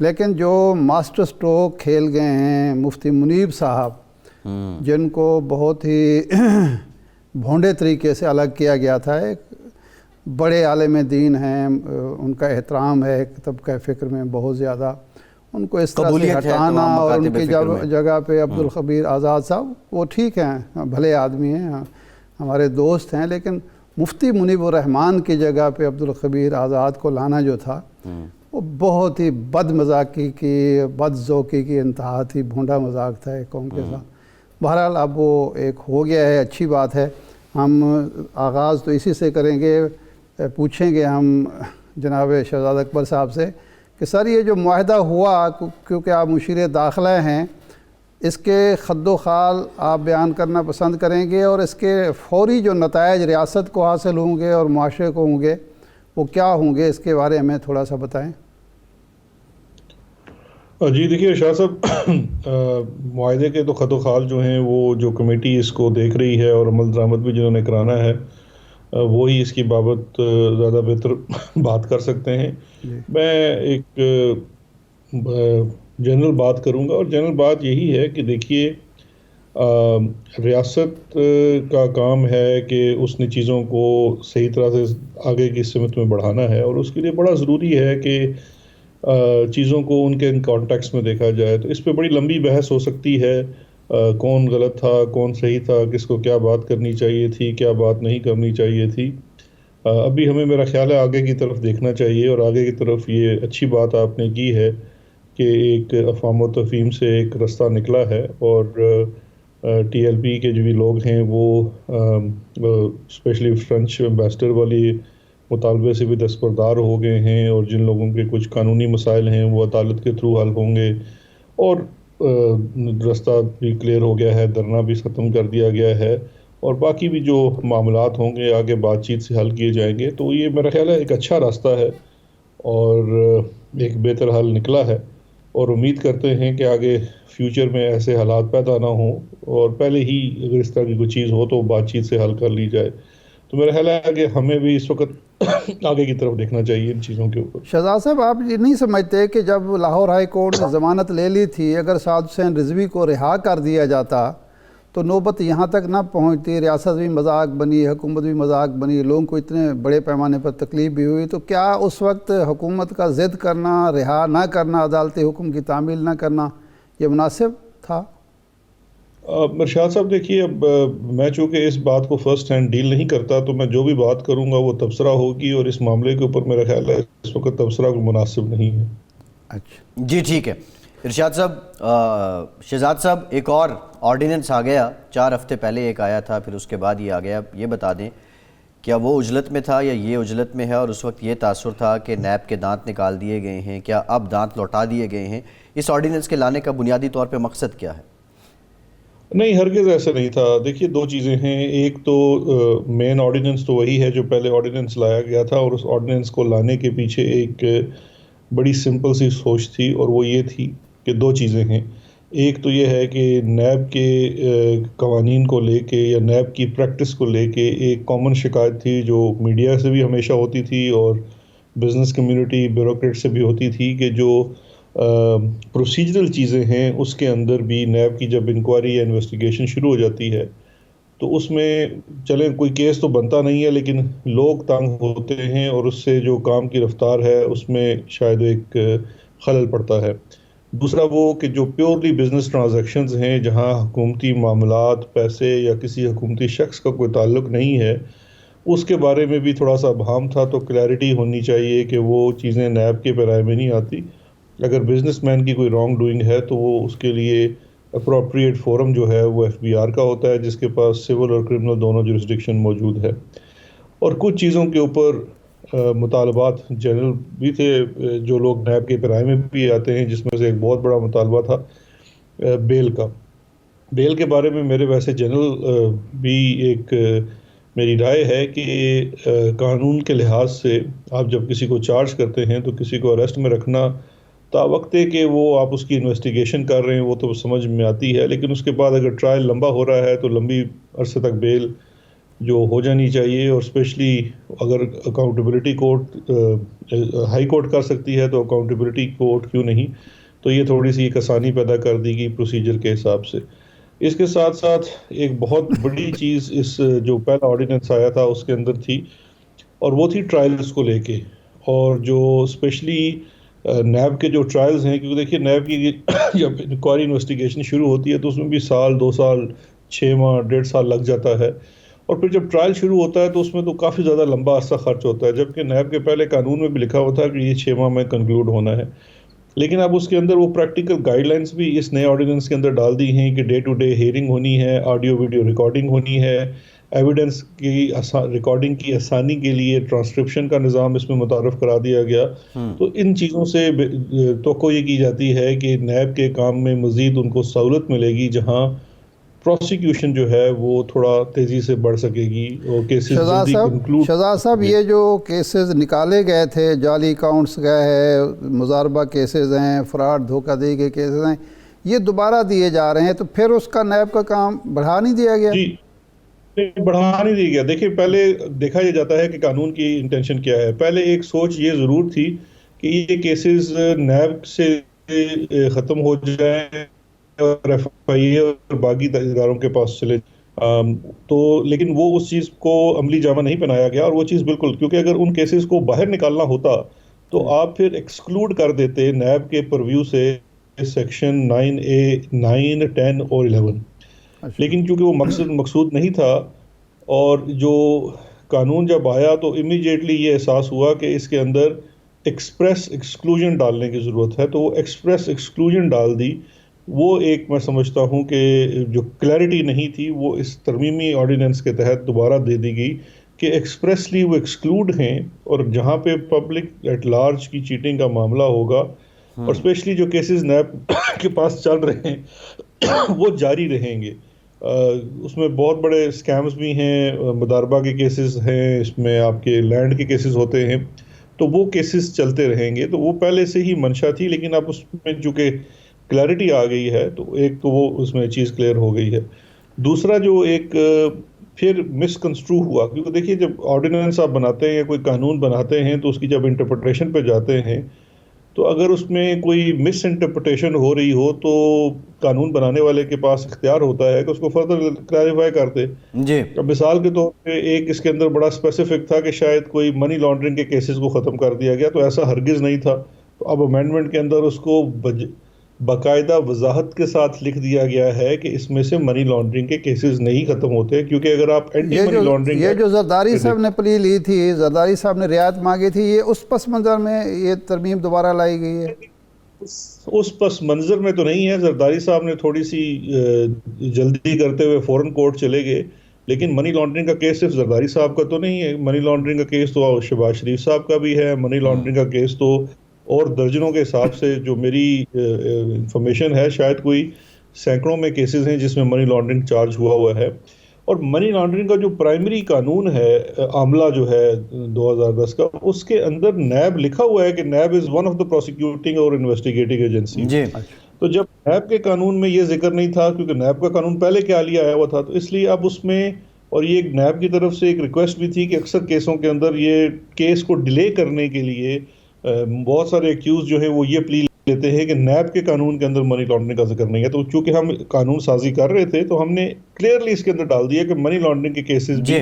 لیکن جو master stroke کھیل گئے ہیں مفتی منیب صاحب، جن کو بہت ہی بھونڈے طریقے سے الگ کیا گیا تھا، ایک بڑے عالم دین ہیں، ان کا احترام ہے طبقہ فکر میں بہت زیادہ، ان کو اس طرح سے ہٹانا اور ان کی جگہ پہ عبدالخبیر آزاد صاحب، وہ ٹھیک ہیں، بھلے آدمی ہیں، ہمارے دوست ہیں، لیکن مفتی منیب الرحمان کی جگہ پہ عبدالخبیر آزاد کو لانا جو تھا وہ بہت ہی بد مذاقی کی، بد ذوقی کی انتہا تھی، بھونڈا مذاق تھا ایک قوم کے ساتھ۔ بہرحال اب وہ ایک ہو گیا ہے، اچھی بات ہے۔ ہم آغاز تو اسی سے کریں گے، پوچھیں گے ہم جناب شہزاد اکبر صاحب سے کہ سر یہ جو معاہدہ ہوا، کیونکہ آپ مشیر داخلہ ہیں، اس کے خد و خال آپ بیان کرنا پسند کریں گے، اور اس کے فوری جو نتائج ریاست کو حاصل ہوں گے اور معاشرے کو ہوں گے وہ کیا ہوں گے، اس کے بارے میں تھوڑا سا بتائیں۔ جی دیکھیے شاہ صاحب، معاہدے کے تو خط و خال جو ہیں وہ جو کمیٹی اس کو دیکھ رہی ہے اور عمل درآمد بھی جنہوں نے کرانا ہے وہی اس کی بابت زیادہ بہتر بات کر سکتے ہیں۔ میں ایک جنرل بات کروں گا، اور جنرل بات یہی ہے کہ دیکھیے ریاست کا کام ہے کہ اس نے چیزوں کو صحیح طرح سے آگے کی سمت میں بڑھانا ہے، اور اس کے لیے بڑا ضروری ہے کہ چیزوں کو ان کے کانٹیکس میں دیکھا جائے۔ تو اس پہ بڑی لمبی بحث ہو سکتی ہے، کون غلط تھا، کون صحیح تھا، کس کو کیا بات کرنی چاہیے تھی، کیا بات نہیں کرنی چاہیے تھی۔ ابھی ہمیں میرا خیال ہے آگے کی طرف دیکھنا چاہیے، اور آگے کی طرف یہ اچھی بات آپ نے کی ہے کہ ایک افہام و تفہیم سے ایک رستہ نکلا ہے، اور ٹی ایل پی کے جو بھی لوگ ہیں وہ اسپیشلی فرینچ ایمبیسڈر والی مطالبے سے بھی دستبردار ہو گئے ہیں، اور جن لوگوں کے کچھ قانونی مسائل ہیں وہ عدالت کے تھرو حل ہوں گے، اور رستہ بھی کلیئر ہو گیا ہے، دھرنا بھی ختم کر دیا گیا ہے، اور باقی بھی جو معاملات ہوں گے آگے بات چیت سے حل کیے جائیں گے۔ تو یہ میرا خیال ہے ایک اچھا راستہ ہے اور ایک بہتر حل نکلا ہے، اور امید کرتے ہیں کہ آگے فیوچر میں ایسے حالات پیدا نہ ہوں، اور پہلے ہی اگر اس طرح کی کوئی چیز ہو تو بات چیت سے حل کر لی جائے۔ تو میرا خیال ہے کہ ہمیں بھی اس وقت آگے کی طرف دیکھنا چاہیے ان چیزوں کے اوپر۔ شہزاد صاحب، آپ یہ نہیں سمجھتے کہ جب لاہور ہائی کورٹ نے ضمانت لے لی تھی، اگر سعد حسین رضوی کو رہا کر دیا جاتا تو نوبت یہاں تک نہ پہنچتی، ریاست بھی مذاق بنی، حکومت بھی مذاق بنی، لوگوں کو اتنے بڑے پیمانے پر تکلیف بھی ہوئی؟ تو کیا اس وقت حکومت کا ضد کرنا، رہا نہ کرنا، عدالتی حکم کی تعمیل نہ کرنا یہ مناسب تھا؟ مرشاد صاحب دیکھیے، اب میں چونکہ اس بات کو فرسٹ ہینڈ ڈیل نہیں کرتا تو میں جو بھی بات کروں گا وہ تبصرہ ہوگی، اور اس معاملے کے اوپر میرا خیال ہے اس وقت تبصرہ کو مناسب نہیں ہے۔ اچھا جی ٹھیک ہے ارشاد صاحب۔ شہزاد صاحب، ایک اور آرڈیننس آ گیا 4 ہفتے پہلے، ایک آیا تھا پھر اس کے بعد یہ آ گیا، یہ بتا دیں کیا وہ عجلت میں تھا یا یہ عجلت میں ہے، اور اس وقت یہ تاثر تھا کہ نیب کے دانت نکال دیے گئے ہیں، کیا اب دانت لوٹا دیے گئے ہیں؟ اس آرڈیننس کے لانے کا بنیادی طور پہ مقصد کیا ہے؟ نہیں، ہرگز ایسا نہیں تھا۔ دیکھیے 2 چیزیں ہیں، ایک تو مین آرڈیننس تو وہی ہے جو پہلے آرڈیننس لایا گیا تھا، اور اس آرڈیننس کو لانے کے پیچھے ایک بڑی سمپل سی سوچ تھی، اور وہ یہ تھی کہ 2 چیزیں ہیں۔ ایک تو یہ ہے کہ نیب کے قوانین کو لے کے یا نیب کی پریکٹس کو لے کے ایک کامن شکایت تھی جو میڈیا سے بھی ہمیشہ ہوتی تھی اور بزنس کمیونٹی بیوروکریٹ سے بھی ہوتی تھی، کہ جو پروسیجرل چیزیں ہیں اس کے اندر بھی نیب کی جب انکوائری یا انویسٹیگیشن شروع ہو جاتی ہے تو اس میں چلیں کوئی کیس تو بنتا نہیں ہے، لیکن لوگ تنگ ہوتے ہیں، اور اس سے جو کام کی رفتار ہے اس میں شاید ایک خلل پڑتا ہے۔ دوسرا وہ کہ جو پیورلی بزنس ٹرانزیکشنز ہیں، جہاں حکومتی معاملات، پیسے یا کسی حکومتی شخص کا کوئی تعلق نہیں ہے، اس کے بارے میں بھی تھوڑا سا ابہام تھا۔ تو کلیئرٹی ہونی چاہیے کہ وہ چیزیں نیب کے پیرائے میں نہیں آتی۔ اگر بزنس مین کی کوئی رانگ ڈوئنگ ہے تو وہ اس کے لیے اپروپریٹ فورم جو ہے وہ ایف بی آر کا ہوتا ہے، جس کے پاس سول اور کرمنل دونوں جورسڈکشن موجود ہے۔ اور کچھ چیزوں کے اوپر مطالبات جنرل بھی تھے جو لوگ نیب کے پیرائے میں بھی آتے ہیں، جس میں سے ایک بہت بڑا مطالبہ تھا بیل کا۔ بیل کے بارے میں میرے ویسے جنرل بھی ایک میری رائے ہے کہ قانون کے لحاظ سے آپ جب کسی کو چارج کرتے ہیں تو کسی کو اریسٹ میں رکھنا تا وقت کہ وہ آپ اس کی انویسٹیگیشن کر رہے ہیں وہ تو سمجھ میں آتی ہے، لیکن اس کے بعد اگر ٹرائل لمبا ہو رہا ہے تو لمبی عرصے تک بیل جو ہو جانی چاہیے، اور اسپیشلی اگر اکاؤنٹیبلٹی کورٹ ہائی کورٹ کر سکتی ہے تو اکاؤنٹیبلٹی کورٹ کیوں نہیں. تو یہ تھوڑی سی ایک آسانی پیدا کر دی گئی پروسیجر کے حساب سے. اس کے ساتھ ساتھ ایک بہت بڑی چیز اس جو پہلا آرڈیننس آیا تھا اس کے اندر تھی، اور وہ تھی ٹرائلز کو لے کے. اور جو اسپیشلی نیب کے جو ٹرائلز ہیں، کیونکہ دیکھیے نیب کی جب انکوائری انویسٹیگیشن شروع ہوتی ہے تو اس میں بھی سال 2 سال 6 ماہ 1.5 سال لگ جاتا ہے، اور پھر جب ٹرائل شروع ہوتا ہے تو اس میں تو کافی زیادہ لمبا عرصہ خرچ ہوتا ہے، جبکہ نیب کے پہلے قانون میں بھی لکھا ہوا تھا کہ یہ 6 ماہ میں کنکلوڈ ہونا ہے. لیکن اب اس کے اندر وہ پریکٹیکل گائیڈ لائنس بھی اس نئے آرڈیننس کے اندر ڈال دی ہیں کہ ڈے ٹو ڈے ہیئرنگ ہونی ہے، آڈیو ویڈیو ریکارڈنگ ہونی ہے، ایویڈنس کی ریکارڈنگ کی آسانی کے لیے ٹرانسکرپشن کا نظام اس میں متعارف کرا دیا گیا. تو ان چیزوں سے توقع یہ کی جاتی ہے کہ نیب کے کام میں مزید ان کو سہولت ملے گی، جہاں پروسیکیوشن جو ہے وہ تھوڑا تیزی سے بڑھ سکے گی اور کیسز جلدی کنکلوڈ. شہزاد صاحب، یہ جو کیسز نکالے گئے تھے، جعلی اکاؤنٹس گئے ہیں، مضاربہ کیسز ہیں، فراڈ دھوکہ دہی کے کیسز ہیں، یہ دوبارہ دیے جا رہے ہیں، تو پھر اس کا نیب کا کام بڑھا نہیں دیا گیا؟ جی بڑھا نہیں دیا گیا. دیکھیں پہلے دیکھا یہ جاتا ہے کہ قانون کی انٹینشن کیا ہے. پہلے ایک سوچ یہ ضرور تھی کہ یہ کیسز نیب سے ختم ہو جائیں اور ایف آئی اے اور باقی اداروں کے پاس چلے. تو لیکن وہ اس چیز کو عملی جامہ نہیں پہنایا گیا، اور وہ چیز بالکل، کیونکہ اگر ان کیسز کو باہر نکالنا ہوتا تو آپ پھر ایکسکلوڈ کر دیتے نیب کے پرویو سے سیکشن 9A 9 10 اور 11. لیکن چونکہ وہ مقصود نہیں تھا، اور جو قانون جب آیا تو امیڈیٹلی یہ احساس ہوا کہ اس کے اندر ایکسپریس ایکسکلوژن ڈالنے کی ضرورت ہے، تو وہ ایکسپریس ایکسکلوژن ڈال دی. وہ ایک میں سمجھتا ہوں کہ جو کلیئرٹی نہیں تھی وہ اس ترمیمی آرڈیننس کے تحت دوبارہ دے دی گئی کہ ایکسپریسلی وہ ایکسکلوڈ ہیں، اور جہاں پہ پبلک ایٹ لارج کی چیٹنگ کا معاملہ ہوگا، اور اسپیشلی جو کیسز نیب کے پاس چل رہے ہیں وہ جاری رہیں گے. اس میں بہت بڑے اسکیمز بھی ہیں، مضاربہ کے کیسز ہیں، اس میں آپ کے لینڈ کے کیسز ہوتے ہیں، تو وہ کیسز چلتے رہیں گے. تو وہ پہلے سے ہی منشا تھی، لیکن اب اس میں چونکہ کلیئرٹی آ گئی ہے تو ایک تو وہ اس میں چیز کلیئر ہو گئی ہے. دوسرا جو ایک پھر مس کنسٹرو ہوا، کیونکہ دیکھیے جب آرڈیننس آپ بناتے ہیں یا کوئی قانون بناتے ہیں تو اس کی جب انٹرپریٹیشن پہ جاتے ہیں تو اگر اس میں کوئی مس انٹرپریٹیشن ہو رہی ہو تو قانون بنانے والے کے پاس اختیار ہوتا ہے کہ اس کو فردر کلیریفائی کر دے. جی مثال کے طور پہ ایک اس کے اندر بڑا اسپیسیفک تھا کہ شاید کوئی منی لانڈرنگ کے کیسز کو ختم کر دیا گیا، تو ایسا ہرگز نہیں تھا. تو اب امینڈمنٹ کے اندر اس کو باقاعدہ وضاحت کے ساتھ لکھ دیا گیا ہے کہ اس میں سے منی لانڈرنگ کے کیسز نہیں ختم ہوتے، کیونکہ اگر آپ اینٹی منی لانڈرنگ یہ جو زرداری صاحب نے پلی لی تھی، زرداری صاحب نے رعایت مانگی تھی، یہ اس پس منظر میں یہ ترمیم دوبارہ لائی گئی ہے؟ اس پس منظر میں تو نہیں ہے. زرداری صاحب نے تھوڑی سی جلدی کرتے ہوئے فوراً کورٹ چلے گئے، لیکن منی لانڈرنگ کا کیس صرف زرداری صاحب کا تو نہیں ہے. منی لانڈرنگ کا کیس تو شہباز شریف صاحب کا بھی ہے. منی لانڈرنگ کا کیس تو اور درجنوں کے حساب سے جو میری انفارمیشن ہے شاید کوئی سینکڑوں میں کیسز ہیں جس میں منی لانڈرنگ چارج ہوا ہے. اور منی لانڈرنگ کا جو پرائمری قانون ہے عاملہ جو ہے 2010 کا، اس کے اندر نیب لکھا ہوا ہے کہ NAB is one of the prosecuting اور انویسٹیگیٹنگ ایجنسی. جی تو جب نیب کے قانون میں یہ ذکر نہیں تھا، کیونکہ نیب کا قانون پہلے کے حالیہ آیا ہوا تھا، تو اس لیے اب اس میں، اور یہ ایک نیب کی طرف سے ایک ریکویسٹ بھی تھی کہ اکثر کیسوں کے اندر یہ کیس کو ڈیلے کرنے کے لیے بہت سارے ایکیوز جو ہیں وہ یہ پلی لیتے ہیں کہ نیب کے قانون کے اندر منی لانڈرنگ کا ذکر نہیں ہے. تو چونکہ ہم قانون سازی کر رہے تھے تو ہم نے کلیئرلی اس کے اندر ڈال دیا کہ منی لانڈرنگ کے کیسز بھی